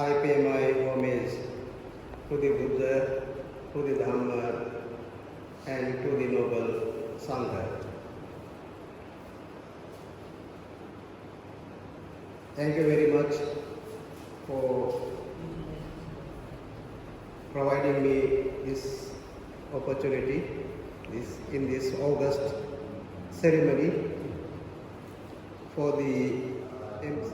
I pay my homage to the Buddha, to the Dhamma, and to the noble Sangha. Thank you very much for providing me this opportunity in this August ceremony for the MC.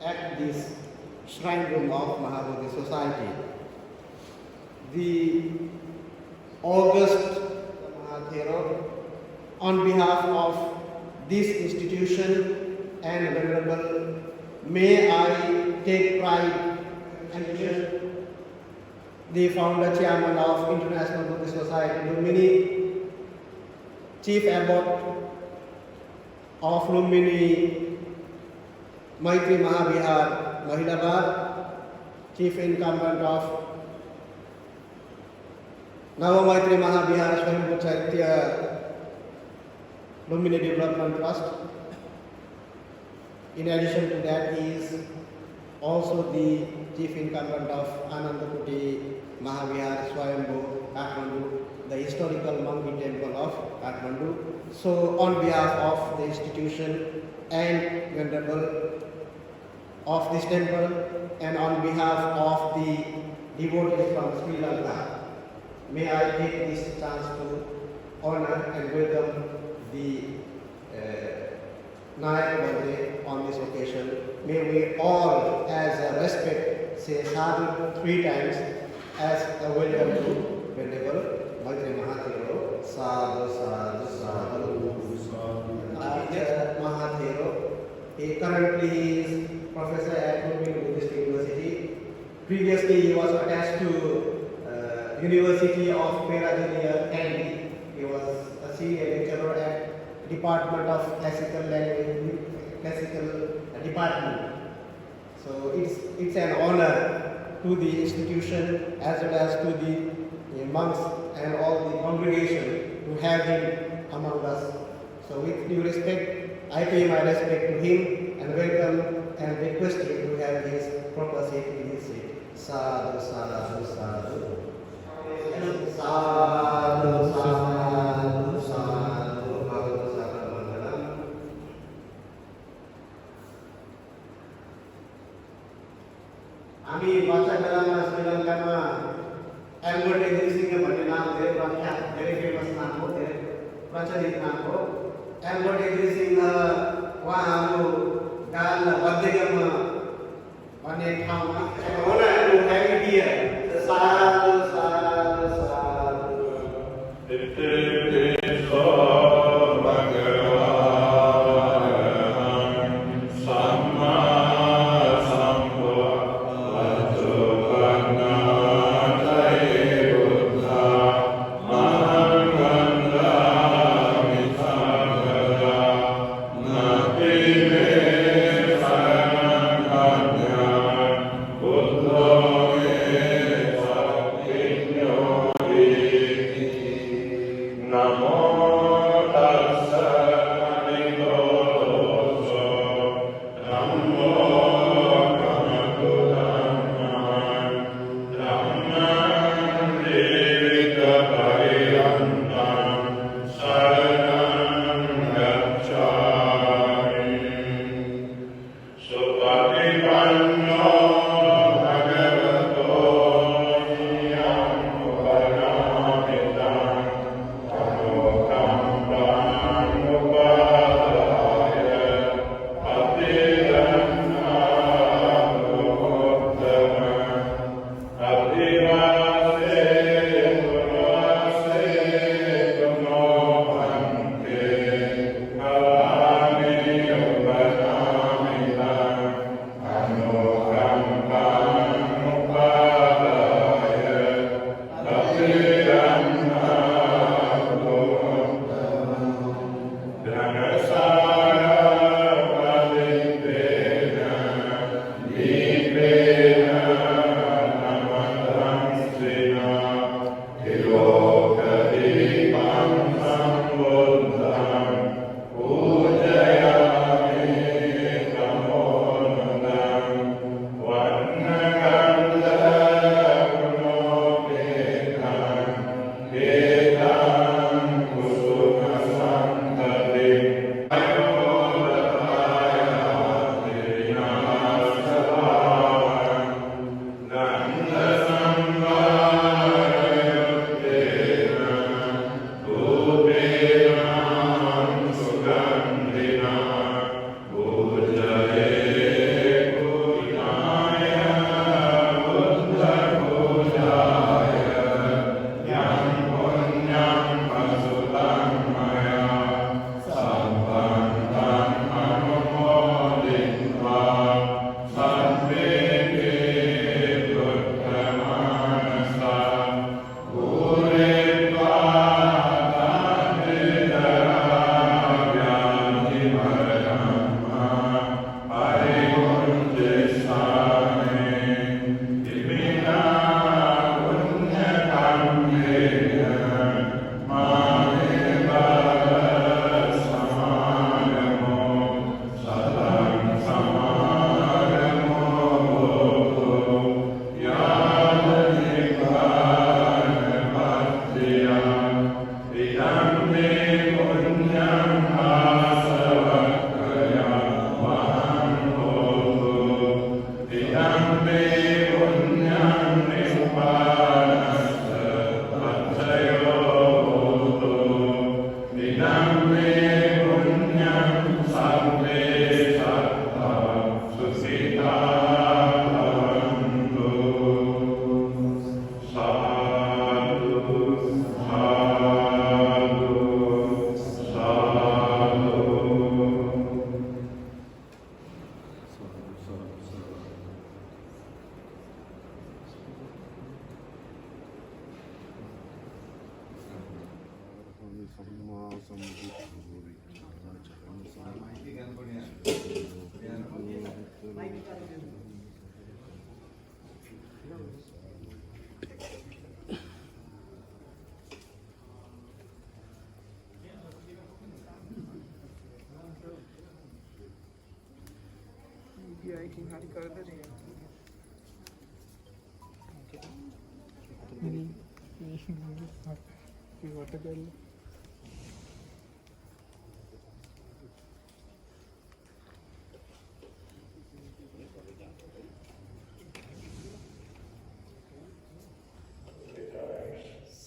At this shrine room of Mahabodhi Society, the August Mahathero, on behalf of this institution and Venerable, may I take pride and the founder chairman of International Buddhist Society, Lumbini, Chief Abbot of Lumbini Maitri Mahavihar, Mahilabad, Chief Incumbent of Nava Maitri Mahavihar, Swayambhu Chaitya, Lumbini Development Trust. In addition to that, he is also the Chief Incumbent of Anandakuti Mahavihar, Swayambhu, Kathmandu, the historical monkey temple of Kathmandu. So, on behalf of the institution and Venerable of this temple, and on behalf of the devotees from Sri Lanka, may I take this chance to honor and welcome the Nayak Bande on this occasion. May we all, as a respect, say sadhu 3 times as a welcome to Venerable Maitri Mahathero. Sadhu, sadhu, sadhu, sadhu. Mahathero. He currently is professor at Lumbini Buddhist University. Previously, he was attached to University of Peradeniya, Kandy. He was a senior lecturer at Department of Classical Language, Classical Department. So it's an honor to the institution as well as to the monks and all the congregation to have him among us. So with due respect, I pay my respect to him and welcome and request him to have his proper seat in his seat. Sadhu, sadhu, sadhu. Sadhu, sadhu, sadhu. Bhagavad Sakamangalam. Ami baca dalam Sri Lanka advertising भन्ने नाम धेरै प्रख्यात धेरै famous नाम हो धेरै प्रचलित नाम हो advertising उहाँहरू गाल बद्देगम भन्ने ठाउँमा उहाँहरू ह्यापी डियर साधु साधु साधु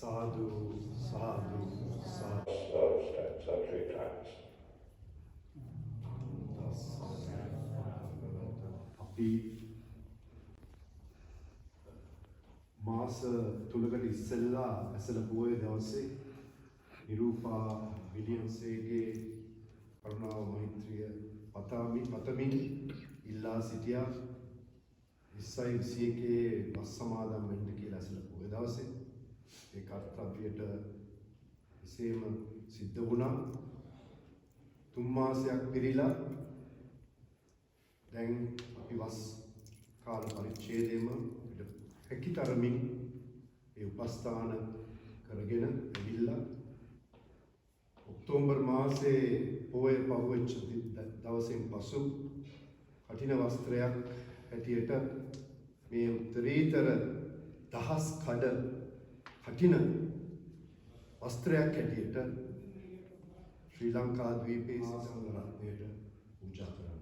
Sadhu, sadhu, sadhu. Three times. අපි මාස තුනකට ඉස්සෙල්ලා ඇසළ පොහොය දවසේ නිරූපා විලියම්සේගේ කරුණාව මෛත්‍රිය පතමින් ඉල්ලා සිටියා 2021 වස් සමාදම් වෙන්න කියලා ඇසළ පොහොය දවසේ ඒ කර්තව්‍යයට එසේම සිද්ධ වුණා. 3 මාසයක් පිරීලා දැන් අපි වස් කාල පරිච්ඡේදයේම අපිට හැකිතරමින් ඒ උපස්ථාන කරගෙන ඇවිල්ලා ඔක්තෝබර් මාසයේ පොය පහුවෙච්ච දවසෙන් පසු කටින වස්ත්‍රයක් හැටියට මේ උත්තරීතර දහස් කඩ කටින වස්ත්‍රයක් හැටියට ශ්‍රී ලංකා ද්වීපයේ සංඝරත්නයට පූජා කරන්න.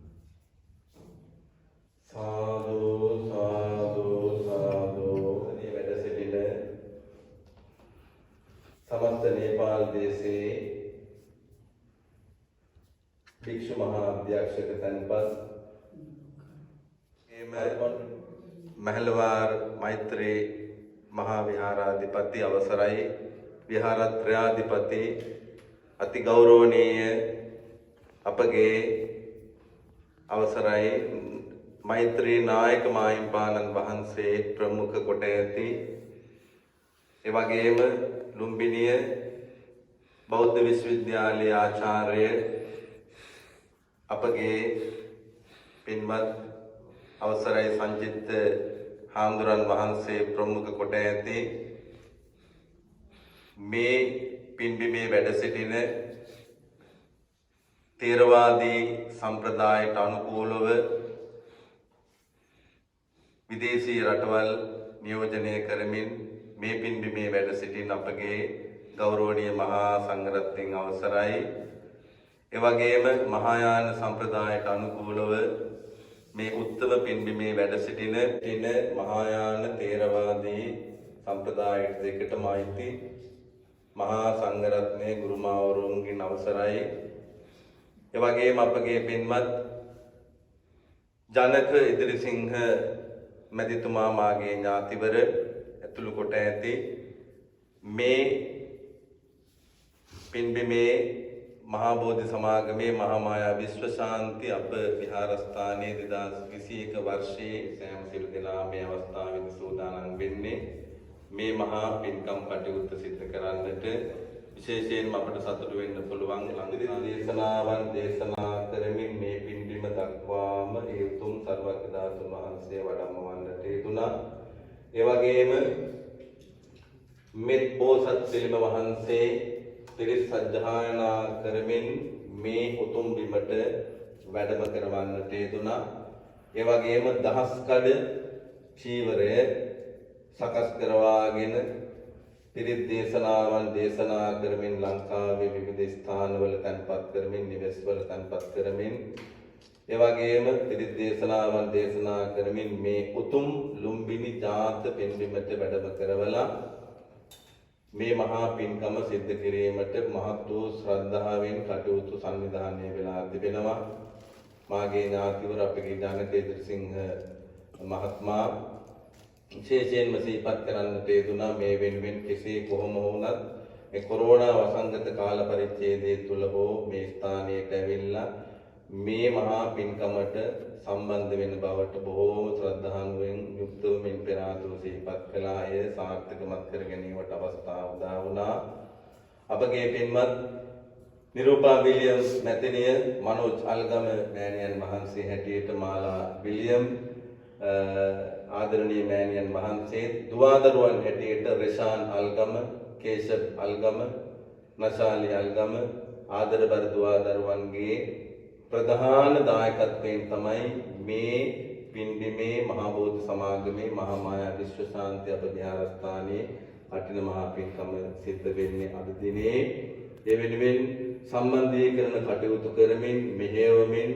Sadhu, sadhu, sadhu. මේ වැඩ සිටින සමස්ත නේපාල් දේශයේ භික්ෂු මහා අධ්‍යක්ෂක තැන්පත් මහලවාර මෛත්‍රී මහා විහාරාධිපති අවසරයි විහාරත්‍රාධිපති අති ගෞරවනීය අපගේ අවසරයි මෛත්‍රී නායක මාහිම්පාණන් වහන්සේ ප්‍රමුඛ කොට ඇති එවැගේම ලුම්බිනිය බෞද්ධ විශ්වවිද්‍යාලයේ ආචාර්ය අපගේ පින්වත් අවසරයි සංචිත්ත හාමුදුරන් වහන්සේ ප්‍රමුඛ කොට ඇති මේ පින්බිමේ වැඩ සිටින තේරවාදී සම්ප්‍රදායට අනුකූලව විදේශී රටවල් නියෝජනය කරමින් මේ පින්බිමේ වැඩ සිටින අපගේ ගෞරවනීය මහා සංඝරත්නයන් අවසරයි එවැගේම මහායාන සම්ප්‍රදායට අනුකූලව මේ උත්තම පින්බිමේ වැඩ සිටින මහායාන තේරවාදී සම්ප්‍රදායට දෙකටම අයිති මහා සංඝරත්නයේ ගුරුමාවරුන්ගේ අවසරයි එවැගේම අපගේ පින්වත් ජනක ඉදිරිසිංහ මැතිතුමා මාගේ ඥාතිවර ඇතුළු කොට ඇති මේ පින්බිමේ මහා බෝධි සමාගමේ මහා මායා විශ්ව ශාන්ති අප විහාරස්ථානයේ 2021 වර්ෂයේ සෑම සිළු දෙනා මේ අවස්ථාවේදී සූදානම් වෙන්නේ මේ මහා පින්කම් කටයුත්ත සිදු කරන්නට විශේෂයෙන්ම අපට සතුටු වෙන්න පුළුවන් දේශනාවන් දේශනා කරමින් මේ පින්බිම දක්වාම ඒ උතුම් සර්වඥ ධාතුන් වහන්සේ වඩම්මවන්නට යෙදුණා. ඒ වගේම මෙත් බෝසත් පිළිම වහන්සේ පිරිස් සජ්ජායනා කරමින් මේ උතුම් බිමට වැඩම කරවන්නට යෙදුණා. ඒ වගේම දහස් කඩ චීවරය සකස් කරවාගෙන පිරිත් දේශනාවන් දේශනා කරමින් ලංකාවේ විවිධ ස්ථානවල තැන්පත් කරමින් නිවෙස්වල තැන්පත් කරමින් ඒ වගේම පිරිත් දේශනාවන් දේශනා කරමින් මේ උතුම් ලුම්බිනි ජාත පින්බිමට වැඩම කරවලා මේ මහා පින්කම සිද්ධ කිරීමට මහත් වූ ශ්‍රද්ධාවෙන් කටයුතු සංවිධානය වෙලා තිබෙනවා. මාගේ ඥාතිවර අපගේ ජනක ඉදිරිසිංහ මහත්මයා විශේෂයෙන්ම සිහිපත් කරන්නට යෙදුණා මේ වෙනුවෙන් කෙසේ කොහොම වුණත් මේ කොරෝනා වසංගත කාල පරිච්ඡේදය තුල හෝ මේ ස්ථානයට ඇවිල්ලා මේ මහා පින්කමට සම්බන්ධ වෙන බවට බොහෝම ශ්‍රද්ධාවෙන් යුක්තව මෙන් පෙර ආතුරු සිහිපත් කළා. එය සාර්ථකමත් කර ගැනීමට අවස්ථාව උදා වුණා. අපගේ පින්වත් නිරූපා විලියම්ස් මැතිණිය මනෝජ් අල්ගම මෑණියන් වහන්සේ හැටියට මාලා විලියම් ආදරණීය මෑණියන් වහන්සේ දුවදරුවන් හැටියට රෙෂාන් අල්ගම කේෂබ් අල්ගම නශාලි අල්ගම ආදරබර දුවදරුවන්ගේ ප්‍රධාන දායකත්වයෙන් තමයි මේ පින්බිමේ මහා බෝධි සමාගමේ මහා මායා විශ්ව ශාන්ති අප විහාරස්ථානයේ කටින මහා පින්කම සිද්ධ වෙන්නේ අද දිනේ. ඒ වෙනුවෙන් සම්බන්ධීකරණ කටයුතු කරමින් මෙහෙයවමින්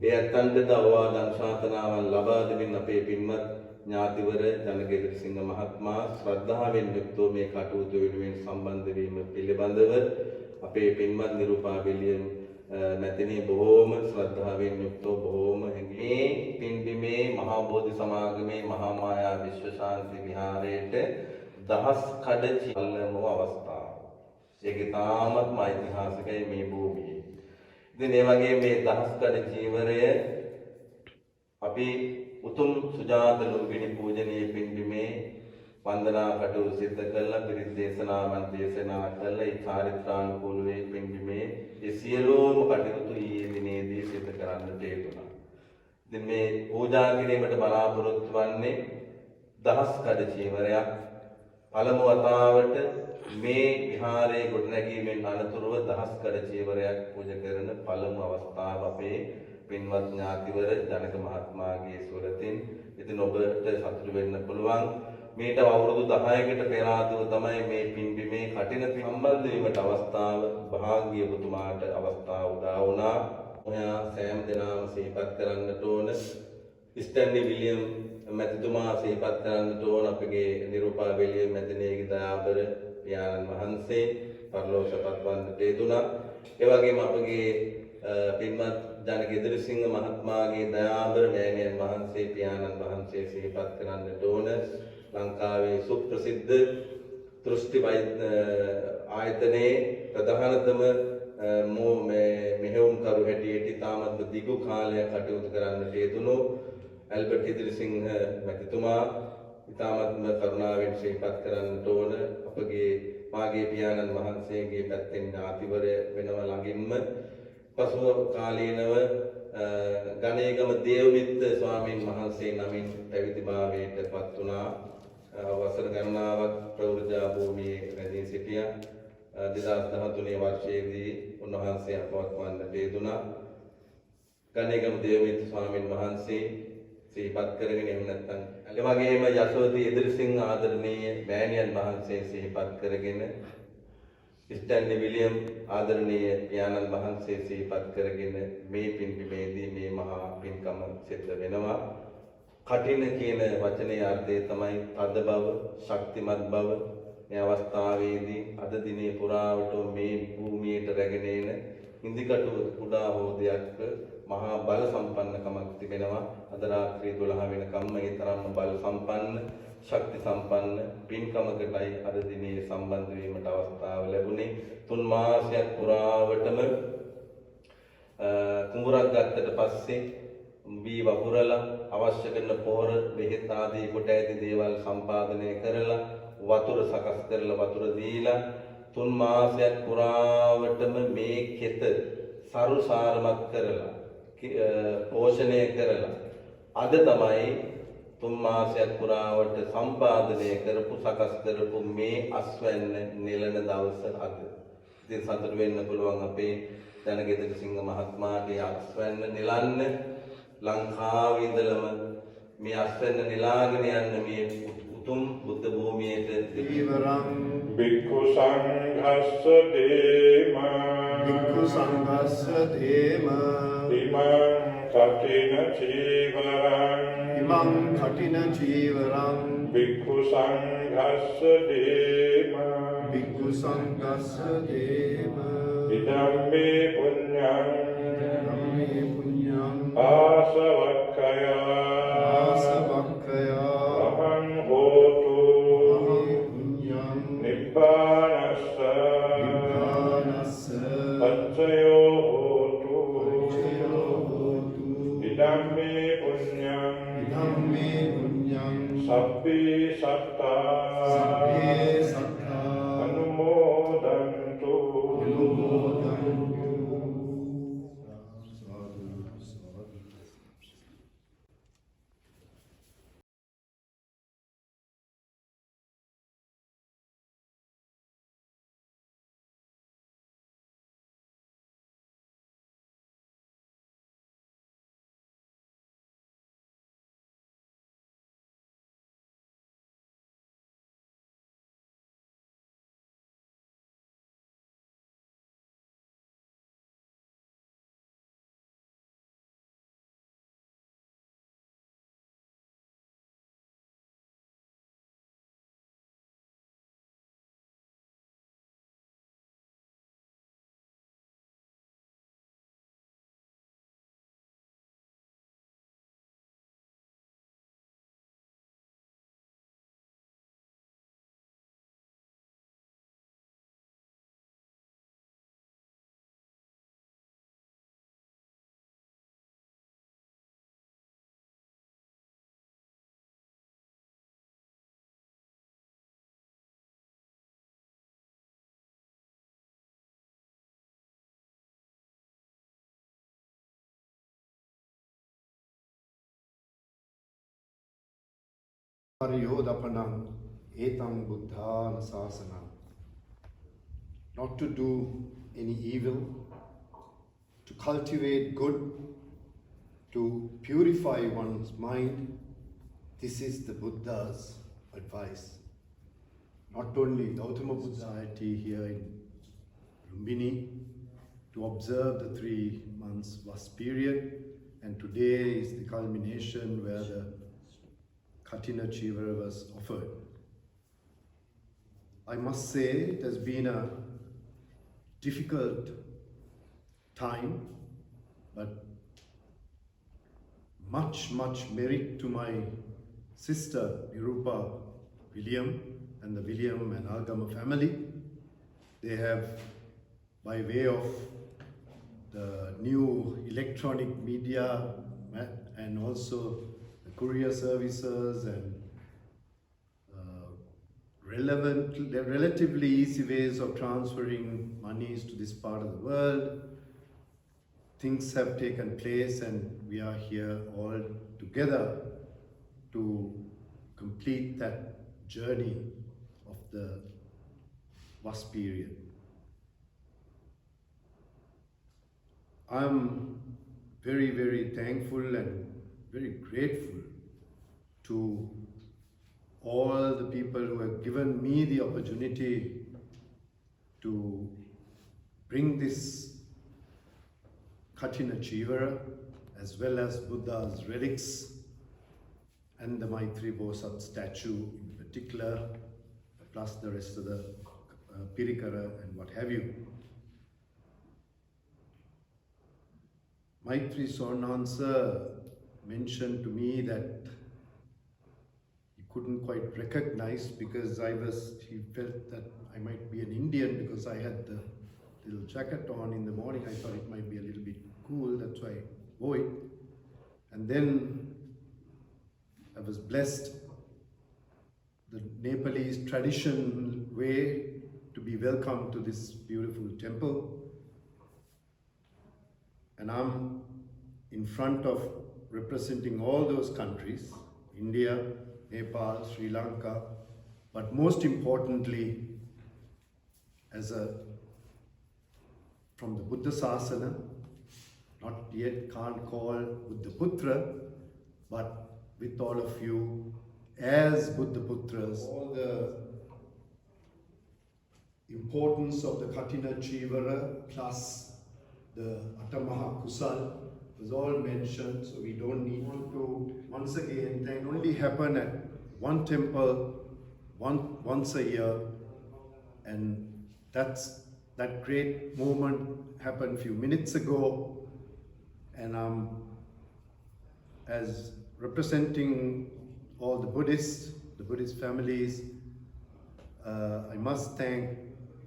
ඒ අත්‍යන්ත අවවාද අනුශාසනාවන් ලබා දෙමින් අපේ පින්වත් ඥාතිවර ජනකේතසිංහ මහත්මයා ශ්‍රද්ධාවෙන් යුක්තව මේ කටයුතු වෙනුවෙන් සම්බන්ධ වීම පිළිබඳව අපේ පින්වත් නිරූපා විලියම් මැතිණිය බොහෝම ශ්‍රද්ධාවෙන් යුක්තව බොහෝම මේ පින්බිමේ මහා බෝධි සමාගමේ මහා මායා විශ්ව ශාන්ති විහාරයේට දහස් කඩ චිල්ලම අවස්ථාව. ඒක තාමත්ම ඓතිහාසිකයි මේ භූමියේ. ඉතින් ඒ වගේ මේ දහස් කඩ චීවරය අපි උතුම් සුජාත ලුම්බිනි පූජනීය පින්බිමේ වන්දනා කටයුතු සිද්ධ කළා, පිරිත් දේශනාවන් දේශනා කළා. ඒ චාරිත්‍රානුකූල වේ පින්බිමේ ඒ සියලුම කටයුතු ඊයේ දිනේදී සිද්ධ කරන්නට යෙදුණා. ඉතින් මේ පූජා කිරීමට බලාපොරොත්තු වන්නේ දහස් කඩ චීවරයක්. පළමු වතාවට මේ විහාරයේ ගොඩනැගීමෙන් අනතුරුව දහස් කඩ චීවරයක් පූජා කරන පළමු අවස්ථාව අපේ පින්වත් ඥාතිවර ජනක මහත්මයාගේ සුරතින්. ඉතින් ඔබට සතුටු වෙන්න පුළුවන්. මේට අවුරුදු 10කට පෙර ආතුව තමයි මේ පින්බිමේ කටින සම්බන්ධ වීමට අවස්ථාව භාග්‍යවතුමාට අවස්ථාව උදා වුණා. ඔයා සෑම දිනම සිහිපත් කරන්නට ඕන. ස්ටැන්ලි විලියම් මැතිතුමා සිහිපත් කරන්නට ඕන. අපගේ නිරූපා විලියම් මැතිණියගේ දයාබර පියාණන් වහන්සේ පරලෝකපත් වන්නට යෙදුණා. ඒ වගේම අපගේ පින්වත් ජනකේතසිංහ මහත්මයාගේ දයාබර මෑණියන් වහන්සේ පියාණන් වහන්සේ සිහිපත් කරන්නට ඕන. ලංකාවේ සුප්‍රසිද්ධ දෘෂ්ටි වෛද්‍ය ආයතනයේ ප්‍රධානතම මෙහෙයුම්කරු හැටියට ඉතාමත් දිගු කාලයක් කටයුතු කරන්නට යෙදුණු ඇල්බර්ට් ඉදිරිසිංහ මැතිතුමා ඉතාමත්ම කරුණාවෙන් සිහිපත් කරන්නට ඕන. අපගේ මාගේ පියාණන් වහන්සේගේ පැත්තෙන් ඥාතිවරය වෙනව ළඟින්ම පසුව කාලීනව ගණේගම දේවමිත්ත ස්වාමීන් වහන්සේ නමින් පැවිදිභාවයට පත් වුණා. වසර ගණනාවක් ප්‍රවෘජා භූමියේ රැඳී සිටියා. 2013 වර්ෂයේදී උන්වහන්සේ අපවත් වන්නට යෙදුණා. ගණේගම දේවමිත්ත ස්වාමීන් වහන්සේ සිහිපත් කරගෙන එහෙම නැත්නම් ඒ වගේම යශෝධී ඉදිරිසිංහ ආදරණීය මෑණියන් වහන්සේ සිහිපත් කරගෙන ස්ටැන්ලි විලියම් ආදරණීය පියාණන් වහන්සේ සිහිපත් කරගෙන මේ පින්බිමේදී මේ මහා පින්කම සිද්ධ වෙනවා. කටින කියන වචනේ අර්ථය තමයි තද බව, ශක්තිමත් බව. මේ අවස්ථාවේදී අද දිනේ පුරාවට මේ භූමියට රැගෙන එන ඉන්දිකටු කුඩා හෝදයක් මහා බල සම්පන්නකමක් තිබෙනවා. අද රාත්‍රී 12 වෙනකම්ම ඒ තරම්ම බල සම්පන්න, ශක්ති සම්පන්න පින්කමකටයි අද දිනේ සම්බන්ධ වීමට අවස්ථාව ලැබුණේ. 3 මාසයක් පුරාවටම කුඹුරක් ගත්තට පස්සේ වී වපුරලා අවශ්‍ය කරන පොහොර බෙහෙත් ආදී කොට ඇති දේවල් සම්පාදනය කරලා වතුර සකස් කරලා වතුර දීලා 3 මාසයක් පුරාවටම මේ කෙත සරුසාරමත් කරලා පෝෂණය කරලා අද තමයි 3 මාසයක් පුරාවට සම්පාදනය කරපු සකස් කරපු මේ අස්වැන්න නෙලන දවස අද. ඉතින් සතුට වෙන්න පුළුවන් අපේ ජනකේතසිංහ මහත්මයාගේ අස්වැන්න නෙලන්න ලංකාවේ ඉඳලම මේ අස්වැන්න නෙලාගෙන යන්න මේ උතුම් බුද්ධ භූමියට දීවරං භික්ඛු සංඝස්ස දේම භික්ඛු සංඝස්ස දේම ඉමං කටින චීවරං ඉමං කටින චීවරං භික්ඛු සංඝස්ස දේම භික්ඛු සංඝස්ස දේම ඉදම්මේ පුඤ්ඤං ධම්මේ පුඤ්ඤං ආසවක්ඛයා ආසවක්ඛයා අහං හෝතු ධම්මේ පුඤ්ඤං නිබ්බානස්ස නිබ්බානස්ස පච්චයෝ හෝතු පච්චයෝ හෝතු ඉදම්මේ පුඤ්ඤං ධම්මේ පුඤ්ඤං සබ්බේ සත්තා සබ්බේ සත්තා අනුමෝදන්තු අනුමෝදන්තු Yodhapanam etam buddhana sasana. Not to do any evil, to cultivate good, to purify one's mind. This is the Buddha's advice. Not only Gautama Buddha Society here in Lumbini to observe the 3 months was period, and today is the culmination where the Kathina Chivara was offered. I must say it has been a difficult time, but much merit to my sister Nirupa William and the William and Agama family. They have, by way of the new electronic media and also the courier services and relatively easy ways of transferring monies to this part of the world, things have taken place and we are here all together to complete that journey of the Vas period. I'm very thankful and very grateful to all the people who have given me the opportunity to bring this Kathina Chivara as well as Buddha's relics and the Maitri Bosat statue in particular, plus the rest of the Pirikara and what have you. Maitri Sornansa mentioned to me that he couldn't quite recognize because he felt that I might be an Indian because I had the little jacket on in the morning. I thought it might be a little bit cool, that's why I wore it. And then I was blessed the Nepalese tradition way to be welcomed to this beautiful temple. And I'm in front of representing all those countries, India, Nepal, Sri Lanka, but most importantly, from the Buddha Sasana, not yet can't call Buddha Putra, but with all of you as Buddha Putras. All the importance of the Kathina Chivara plus the Atamaha Kusal was all mentioned, so we don't need to once again, they only happen at one temple once a year, and that great moment happened a few minutes ago, and as representing all the Buddhist families, I must thank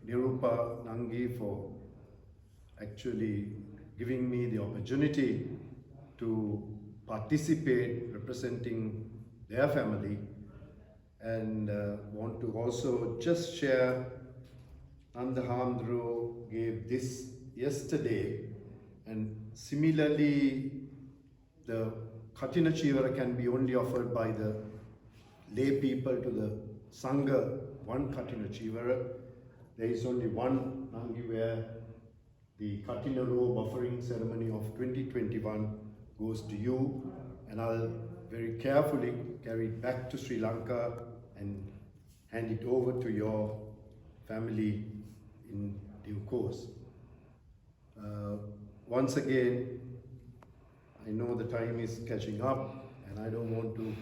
Nirupa Nangi for actually giving me the opportunity to participate representing their family, and want to also just share, Nandahamdro gave this yesterday, and similarly the Kathina Chivara can be only offered by the lay people to the Sangha, one Kathina Chivara. There is only one Nangi where the Kathina robe offering ceremony of 2021 goes to you, and I'll very carefully carry it back to Sri Lanka and hand it over to your family in due course. Once again, I know the time is catching up and I don't want to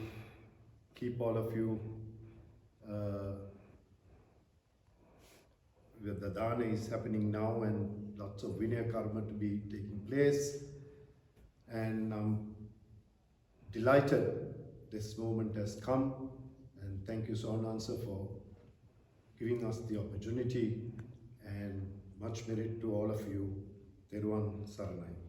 keep all of you the dana is happening now and lots of Vinaya Karma to be taking place, and I'm delighted this moment has come, and thank you Sornansa for giving us the opportunity, and much merit to all of you. Teruvan Saranai.